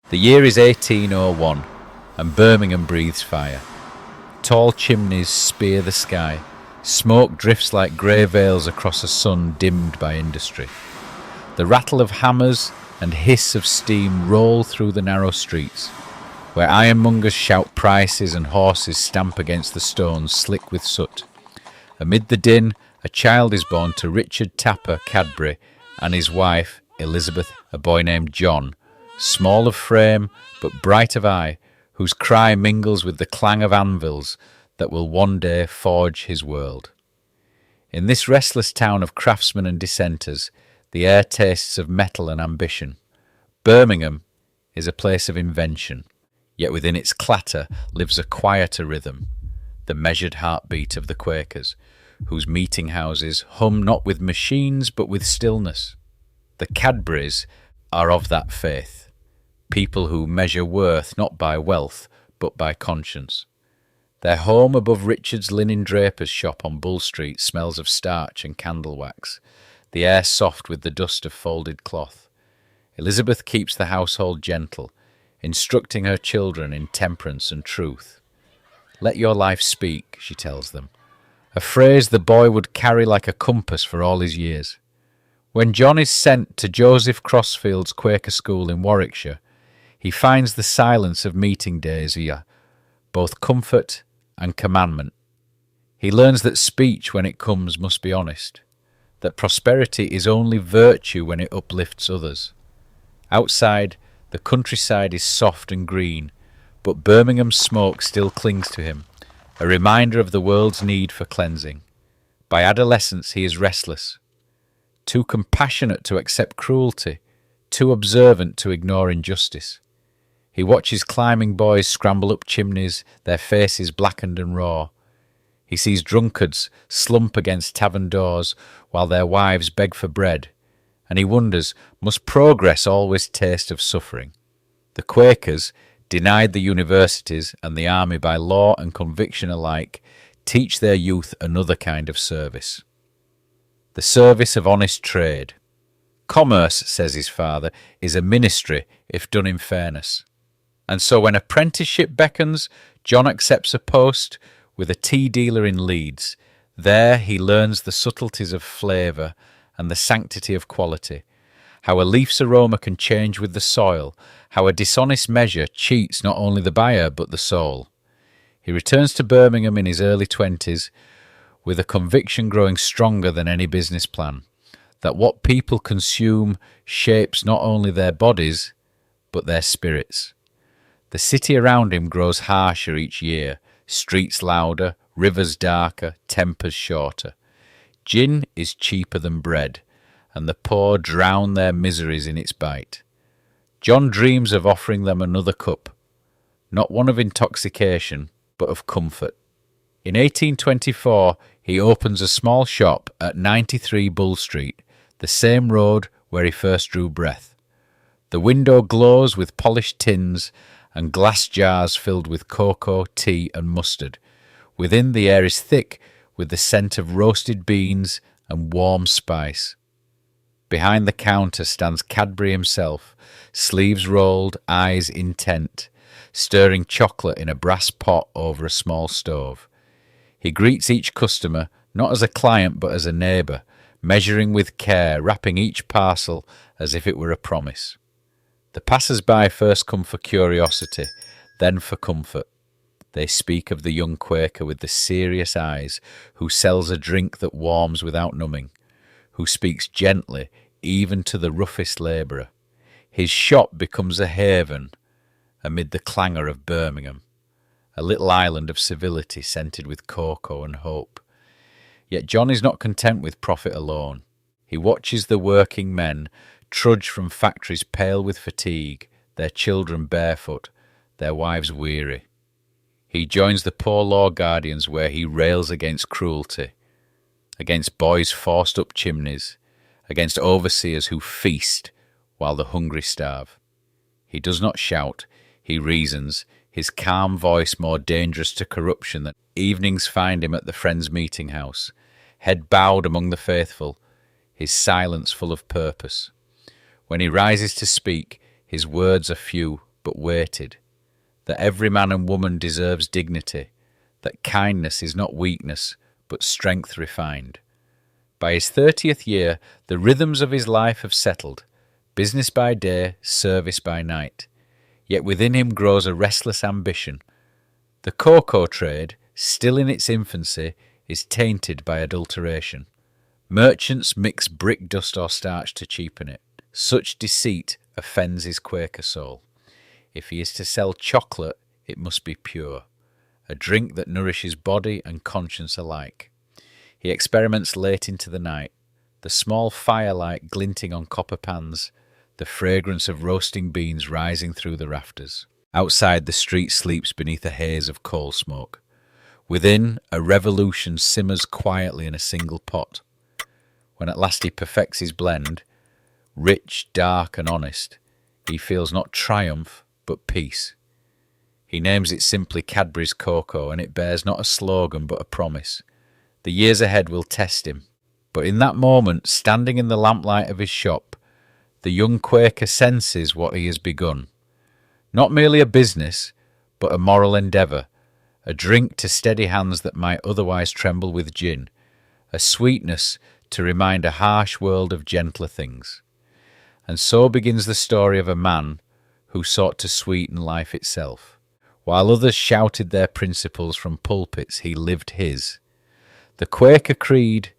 The year is 1801, and Birmingham breathes fire. Tall chimneys spear the sky. Smoke drifts like grey veils across a sun dimmed by industry. The rattle of hammers and hiss of steam roll through the narrow streets, where ironmongers shout prices and horses stamp against the stones slick with soot. Amid the din, a child is born to Richard Tapper Cadbury and his wife, Elizabeth, a boy named John, small of frame but bright of eye, whose cry mingles with the clang of anvils that will one day forge his world. In this restless town of craftsmen and dissenters, the air tastes of metal and ambition. Birmingham is a place of invention, yet within its clatter lives a quieter rhythm, the measured heartbeat of the Quakers, whose meeting houses hum not with machines but with stillness. The Cadburys are of that faith, people who measure worth not by wealth but by conscience. Their home above Richard's linen draper's shop on Bull Street smells of starch and candle wax, the air soft with the dust of folded cloth. Elizabeth keeps the household gentle, instructing her children in temperance and truth. "Let your life speak," she tells them, a phrase the boy would carry like a compass for all his years. When John is sent to Joseph Crossfield's Quaker school in Warwickshire, he finds the silence of meeting days here both comfort and commandment. He learns that speech, when it comes, must be honest, that prosperity is only virtue when it uplifts others. Outside, the countryside is soft and green, but Birmingham's smoke still clings to him, a reminder of the world's need for cleansing. By adolescence he is restless, too compassionate to accept cruelty, too observant to ignore injustice. He watches climbing boys scramble up chimneys, their faces blackened and raw. He sees drunkards slump against tavern doors while their wives beg for bread, and he wonders, must progress always taste of suffering? The Quakers, denied the universities and the army by law and conviction alike, teach their youth another kind of service. The service of honest trade. Commerce, says his father, is a ministry if done in fairness. And so when apprenticeship beckons, John accepts a post with a tea dealer in Leeds. There he learns the subtleties of flavour and the sanctity of quality, how a leaf's aroma can change with the soil, how a dishonest measure cheats not only the buyer but the soul. He returns to Birmingham in his early 20s with a conviction growing stronger than any business plan, that what people consume shapes not only their bodies but their spirits. The city around him grows harsher each year, streets louder, rivers darker, tempers shorter. Gin is cheaper than bread, and the poor drown their miseries in its bite. John dreams of offering them another cup, not one of intoxication, but of comfort. In 1824 he opens a small shop at 93 Bull Street, the same road where he first drew breath. The window glows with polished tins and glass jars filled with cocoa, tea and mustard. Within, the air is thick with the scent of roasted beans and warm spice. Behind the counter stands Cadbury himself, sleeves rolled, eyes intent, stirring chocolate in a brass pot over a small stove. He greets each customer not as a client but as a neighbour, measuring with care, wrapping each parcel as if it were a promise. The passers-by first come for curiosity, then for comfort. They speak of the young Quaker with the serious eyes, who sells a drink that warms without numbing, who speaks gently even to the roughest labourer. His shop becomes a haven amid the clangor of Birmingham, a little island of civility scented with cocoa and hope. Yet John is not content with profit alone. He watches the working men trudge from factories pale with fatigue, their children barefoot, their wives weary. He joins the poor law guardians where he rails against cruelty, against boys forced up chimneys, against overseers who feast while the hungry starve. He does not shout, he reasons, his calm voice more dangerous to corruption than evenings find him at the Friends' meeting house, head bowed among the faithful, his silence full of purpose. When he rises to speak, his words are few weighted, that every man and woman deserves dignity, that kindness is not weakness, but strength refined. By his 30th year, the rhythms of his life have settled, business by day, service by night. Yet within him grows a restless ambition. The cocoa trade, still in its infancy, is tainted by adulteration. Merchants mix brick dust or starch to cheapen it. Such deceit offends his Quaker soul. If he is to sell chocolate, it must be pure, a drink that nourishes body and conscience alike. He experiments late into the night, the small firelight glinting on copper pans, the fragrance of roasting beans rising through the rafters. Outside, the street sleeps beneath a haze of coal smoke. Within, a revolution simmers quietly in a single pot. When at last he perfects his blend, rich, dark and honest, he feels not triumph, but peace. He names it simply Cadbury's Cocoa, and it bears not a slogan but a promise. The years ahead will test him, but in that moment, standing in the lamplight of his shop, the young Quaker senses what he has begun. Not merely a business, but a moral endeavour, a drink to steady hands that might otherwise tremble with gin, a sweetness to remind a harsh world of gentler things. And so begins the story of a man who sought to sweeten life itself. While others shouted their principles from pulpits, he lived his. The Quaker creed,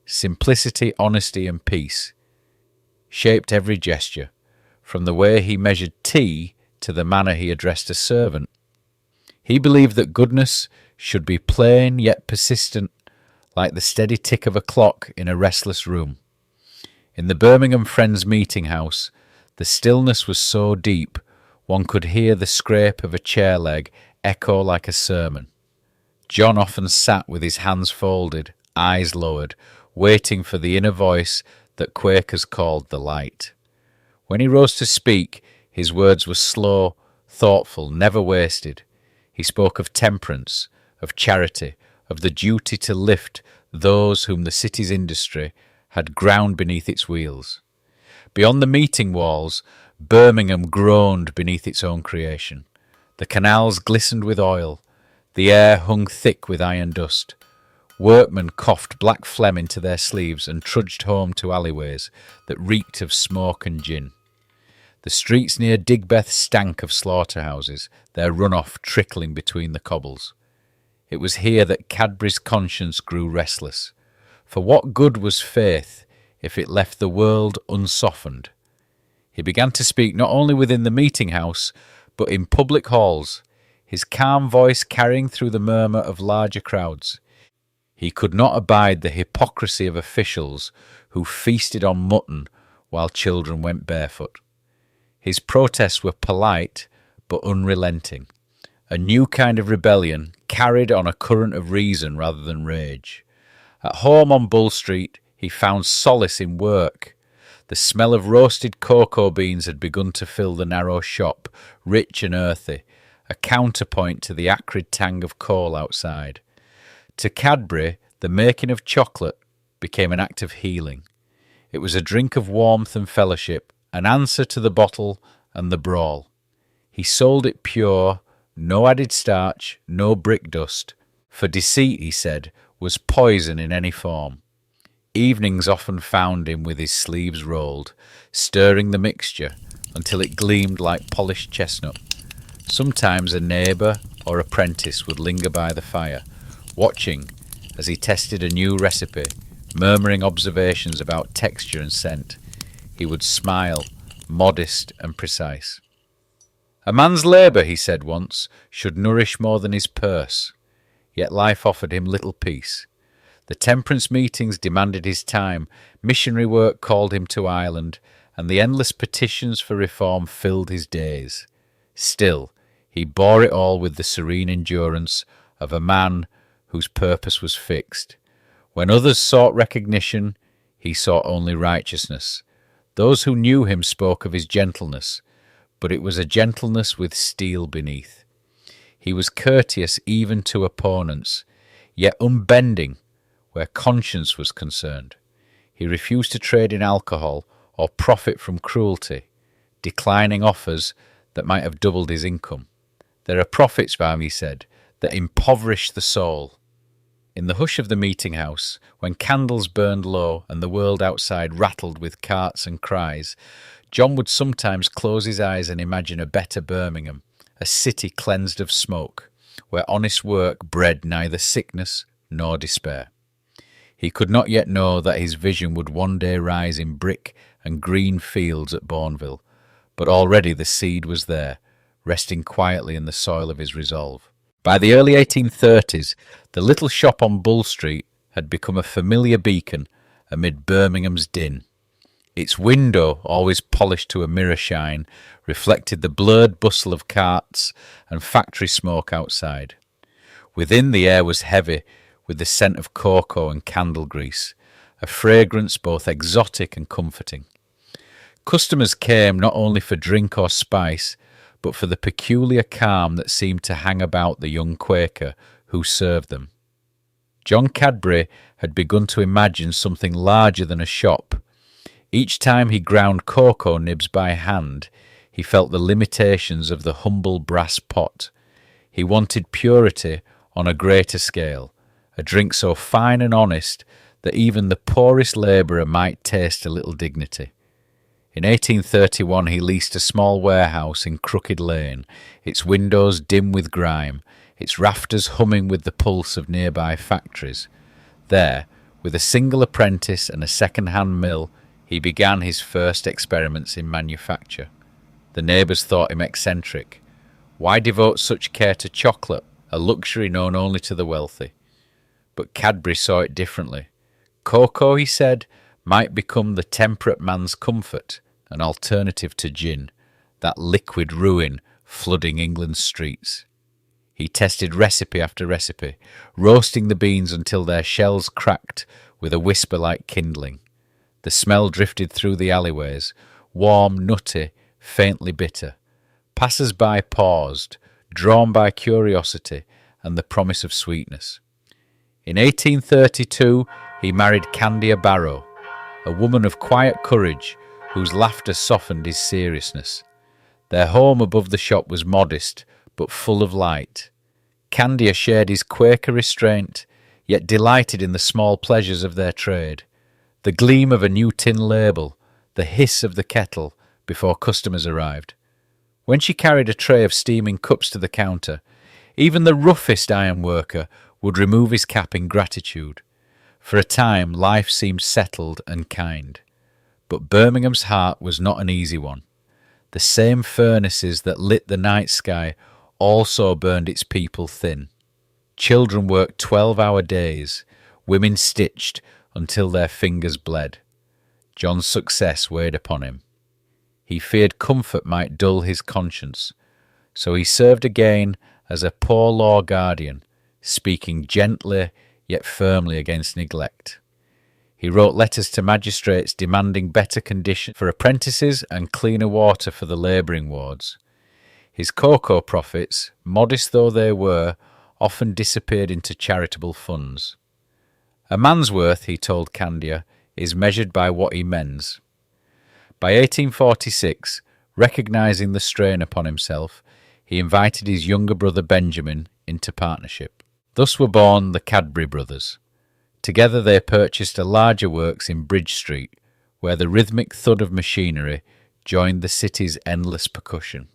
simplicity, honesty and peace, shaped every gesture, from the way he measured tea to the manner he addressed a servant. He believed that goodness should be plain yet persistent, like the steady tick of a clock in a restless room. In the Birmingham Friends meeting house, the stillness was so deep one could hear the scrape of a chair leg echo like a sermon. John often sat with his hands folded, eyes lowered, waiting for the inner voice that Quakers called the light. When he rose to speak, his words were slow, thoughtful, never wasted. He spoke of temperance, of charity, of the duty to lift those whom the city's industry had ground beneath its wheels. Beyond the meeting walls, Birmingham groaned beneath its own creation. The canals glistened with oil, the air hung thick with iron dust. Workmen coughed black phlegm into their sleeves and trudged home to alleyways that reeked of smoke and gin. The streets near Digbeth stank of slaughterhouses, their runoff trickling between the cobbles. It was here that Cadbury's conscience grew restless. For what good was faith if it left the world unsoftened? He began to speak not only within the meeting house, but in public halls, his calm voice carrying through the murmur of larger crowds. He could not abide the hypocrisy of officials who feasted on mutton while children went barefoot. His protests were polite but unrelenting, a new kind of rebellion carried on a current of reason rather than rage. At home on Bull Street, he found solace in work. The smell of roasted cocoa beans had begun to fill the narrow shop, rich and earthy, a counterpoint to the acrid tang of coal outside. To Cadbury, the making of chocolate became an act of healing. It was a drink of warmth and fellowship, an answer to the bottle and the brawl. He sold it pure, no added starch, no brick dust. For deceit, he said, was poison in any form. Evenings often found him with his sleeves rolled, stirring the mixture until it gleamed like polished chestnut. Sometimes a neighbour or apprentice would linger by the fire, watching as he tested a new recipe, murmuring observations about texture and scent. He would smile, modest and precise. A man's labour, he said once, should nourish more than his purse. Yet life offered him little peace. The temperance meetings demanded his time, missionary work called him to Ireland, and the endless petitions for reform filled his days. Still, he bore it all with the serene endurance of a man whose purpose was fixed. When others sought recognition, he sought only righteousness. Those who knew him spoke of his gentleness, but it was a gentleness with steel beneath. He was courteous even to opponents, yet unbending where conscience was concerned. He refused to trade in alcohol or profit from cruelty, declining offers that might have doubled his income. There are profits, Varmy said, that impoverish the soul. In the hush of the meeting house, when candles burned low and the world outside rattled with carts and cries, John would sometimes close his eyes and imagine a better Birmingham, a city cleansed of smoke, where honest work bred neither sickness nor despair. He could not yet know that his vision would one day rise in brick and green fields at Bourneville, but already the seed was there, resting quietly in the soil of his resolve. By the early 1830s, the little shop on Bull Street had become a familiar beacon amid Birmingham's din. Its window, always polished to a mirror shine, reflected the blurred bustle of carts and factory smoke outside. Within, the air was heavy with the scent of cocoa and candle grease, a fragrance both exotic and comforting. Customers came not only for drink or spice, but for the peculiar calm that seemed to hang about the young Quaker who served them. John Cadbury had begun to imagine something larger than a shop. Each time he ground cocoa nibs by hand, he felt the limitations of the humble brass pot. He wanted purity on a greater scale, a drink so fine and honest that even the poorest labourer might taste a little dignity. In 1831 he leased a small warehouse in Crooked Lane, its windows dim with grime, its rafters humming with the pulse of nearby factories. There, with a single apprentice and a second-hand mill, he began his first experiments in manufacture. The neighbours thought him eccentric. Why devote such care to chocolate, a luxury known only to the wealthy? But Cadbury saw it differently. Cocoa, he said, might become the temperate man's comfort, an alternative to gin, that liquid ruin flooding England's streets. He tested recipe after recipe, roasting the beans until their shells cracked with a whisper like kindling. The smell drifted through the alleyways, warm, nutty, faintly bitter. Passers-by paused, drawn by curiosity and the promise of sweetness. In 1832 he married Candia Barrow, a woman of quiet courage whose laughter softened his seriousness. Their home above the shop was modest but full of light. Candia shared his Quaker restraint, yet delighted in the small pleasures of their trade. The gleam of a new tin label, the hiss of the kettle before customers arrived. When she carried a tray of steaming cups to the counter, even the roughest iron worker would remove his cap in gratitude. For a time life seemed settled and kind. But Birmingham's heart was not an easy one. The same furnaces that lit the night sky also burned its people thin. Children worked 12-hour days, women stitched until their fingers bled. John's success weighed upon him. He feared comfort might dull his conscience, so he served again as a poor law guardian, speaking gently yet firmly against neglect. He wrote letters to magistrates demanding better conditions for apprentices and cleaner water for the labouring wards. His cocoa profits, modest though they were, often disappeared into charitable funds. A man's worth, he told Candia, is measured by what he mends. By 1846, recognising the strain upon himself, he invited his younger brother Benjamin into partnership. Thus were born the Cadbury brothers. Together they purchased a larger works in Bridge Street, where the rhythmic thud of machinery joined the city's endless percussion.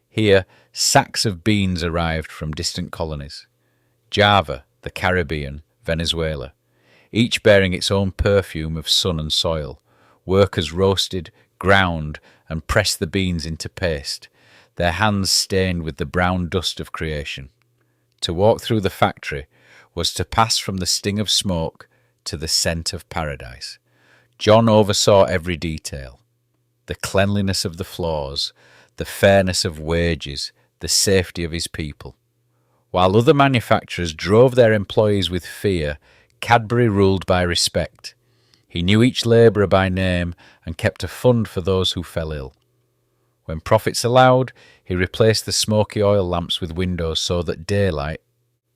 Here, sacks of beans arrived from distant colonies. Java, the Caribbean, Venezuela, each bearing its own perfume of sun and soil. Workers roasted, ground, and pressed the beans into paste, their hands stained with the brown dust of creation. To walk through the factory was to pass from the sting of smoke to the scent of paradise. John oversaw every detail: the cleanliness of the floors, the fairness of wages, the safety of his people. While other manufacturers drove their employees with fear, Cadbury ruled by respect. He knew each labourer by name and kept a fund for those who fell ill. When profits allowed, he replaced the smoky oil lamps with windows so that daylight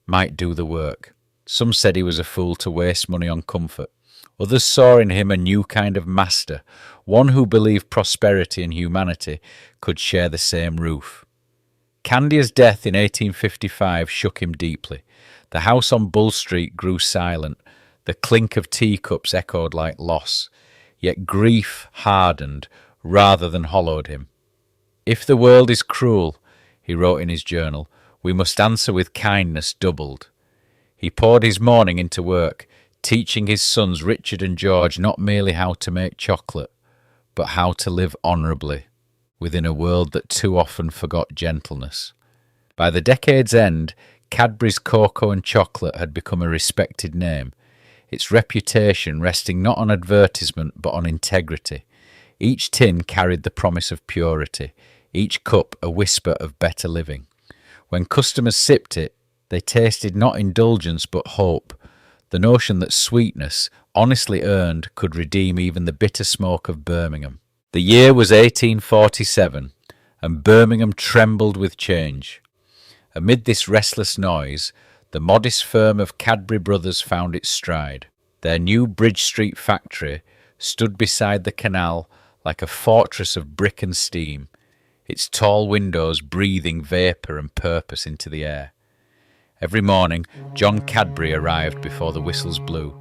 might do the work. Some said he was a fool to waste money on comfort. Others saw in him a new kind of master, one who believed prosperity and humanity could share the same roof. Candia's death in 1855 shook him deeply. The house on Bull Street grew silent. The clink of teacups echoed like loss. Yet grief hardened rather than hollowed him. "If the world is cruel," he wrote in his journal, "we must answer with kindness doubled." He poured his morning into work, teaching his sons Richard and George not merely how to make chocolate, but how to live honourably within a world that too often forgot gentleness. By the decade's end, Cadbury's cocoa and chocolate had become a respected name, its reputation resting not on advertisement but on integrity. Each tin carried the promise of purity, each cup a whisper of better living. When customers sipped it, they tasted not indulgence but hope, the notion that sweetness, honestly earned, could redeem even the bitter smoke of Birmingham. The year was 1847, and Birmingham trembled with change. Amid this restless noise, the modest firm of Cadbury Brothers found its stride. Their new Bridge Street factory stood beside the canal like a fortress of brick and steam, its tall windows breathing vapour and purpose into the air. Every morning, John Cadbury arrived before the whistles blew.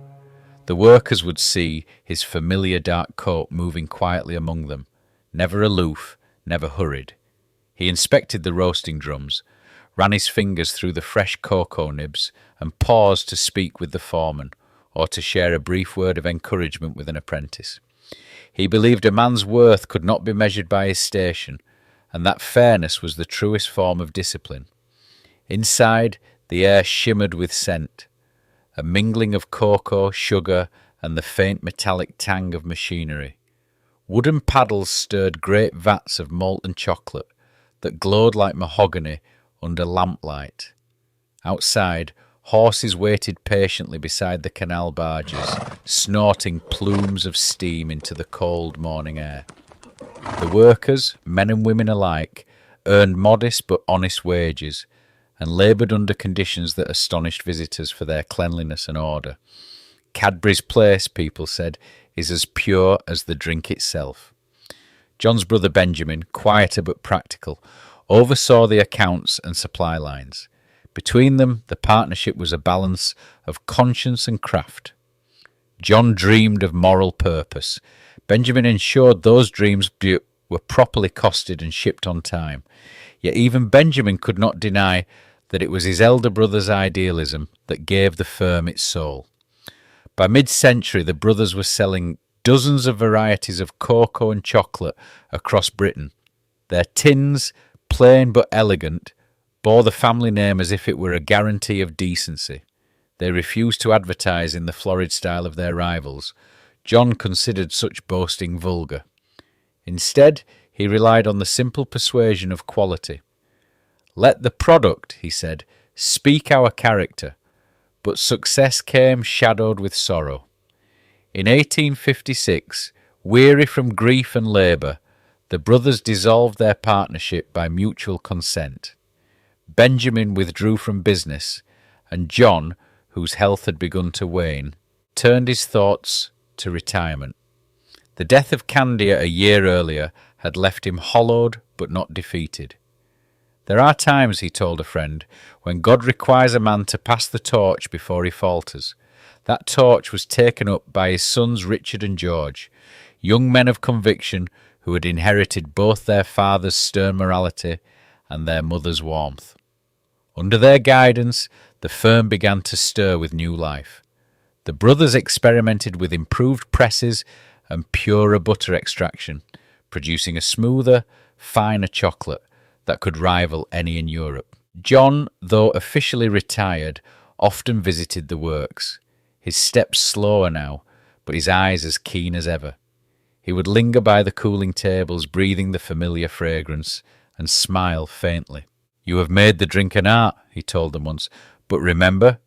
The workers would see his familiar dark coat moving quietly among them, never aloof, never hurried. He inspected the roasting drums, ran his fingers through the fresh cocoa nibs, and paused to speak with the foreman, or to share a brief word of encouragement with an apprentice. He believed a man's worth could not be measured by his station, and that fairness was the truest form of discipline. Inside, the air shimmered with scent, a mingling of cocoa, sugar, and the faint metallic tang of machinery. Wooden paddles stirred great vats of molten chocolate that glowed like mahogany under lamplight. Outside, horses waited patiently beside the canal barges, snorting plumes of steam into the cold morning air. The workers, men and women alike, earned modest but honest wages, and laboured under conditions that astonished visitors for their cleanliness and order. Cadbury's place, people said, is as pure as the drink itself. John's brother Benjamin, quieter but practical, oversaw the accounts and supply lines. Between them, the partnership was a balance of conscience and craft. John dreamed of moral purpose. Benjamin ensured those dreams were properly costed and shipped on time. Yet even Benjamin could not deny that it was his elder brother's idealism that gave the firm its soul. By mid-century, the brothers were selling dozens of varieties of cocoa and chocolate across Britain. Their tins, plain but elegant, bore the family name as if it were a guarantee of decency. They refused to advertise in the florid style of their rivals. John considered such boasting vulgar. Instead, he relied on the simple persuasion of quality. "Let the product," he said, "speak our character." But success came shadowed with sorrow. In 1856, weary from grief and labour, the brothers dissolved their partnership by mutual consent. Benjamin withdrew from business, and John, whose health had begun to wane, turned his thoughts to retirement. The death of Candia a year earlier had left him hollowed but not defeated. "There are times," he told a friend, "when God requires a man to pass the torch before he falters." That torch was taken up by his sons Richard and George, young men of conviction who had inherited both their father's stern morality and their mother's warmth. Under their guidance, the firm began to stir with new life. The brothers experimented with improved presses and purer butter extraction, producing a smoother, finer chocolate that could rival any in Europe. John, though officially retired, often visited the works, his steps slower now, but his eyes as keen as ever. He would linger by the cooling tables, breathing the familiar fragrance, and smile faintly. "You have made the drink an art," he told them once, "but remember,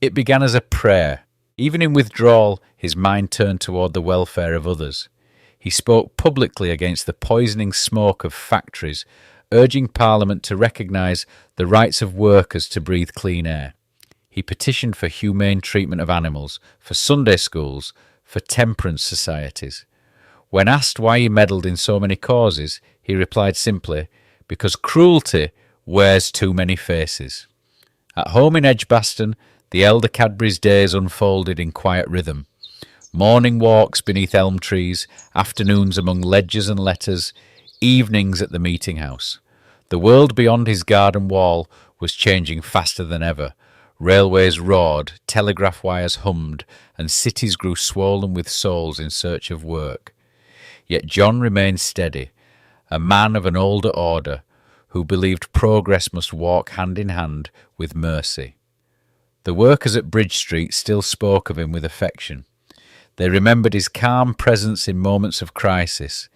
it began as a prayer." Even in withdrawal, his mind turned toward the welfare of others. He spoke publicly against the poisoning smoke of factories, urging Parliament to recognise the rights of workers to breathe clean air. He petitioned for humane treatment of animals, for Sunday schools, for temperance societies. When asked why he meddled in so many causes, he replied simply, "Because cruelty wears too many faces." At home in Edgbaston, the elder Cadbury's days unfolded in quiet rhythm. Morning walks beneath elm trees, afternoons among ledgers and letters, evenings at the meeting house. The world beyond his garden wall was changing faster than ever. Railways roared, telegraph wires hummed, and cities grew swollen with souls in search of work. Yet John remained steady, a man of an older order, who believed progress must walk hand in hand with mercy. The workers at Bridge Street still spoke of him with affection. They remembered his calm presence in moments of crisis,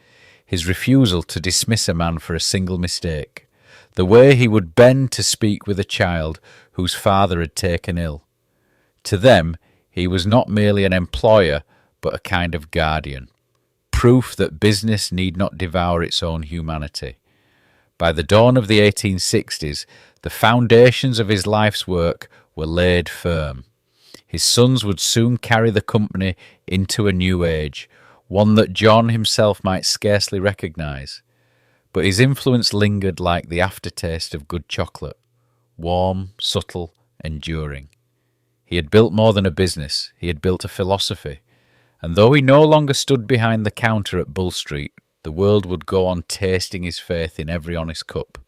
his refusal to dismiss a man for a single mistake, the way he would bend to speak with a child whose father had taken ill. To them, he was not merely an employer, but a kind of guardian, proof that business need not devour its own humanity. By the dawn of the 1860s, the foundations of his life's work were laid firm. His sons would soon carry the company into a new age, one that John himself might scarcely recognise. But his influence lingered like the aftertaste of good chocolate, warm, subtle, enduring. He had built more than a business, he had built a philosophy, and though he no longer stood behind the counter at Bull Street, the world would go on tasting his faith in every honest cup.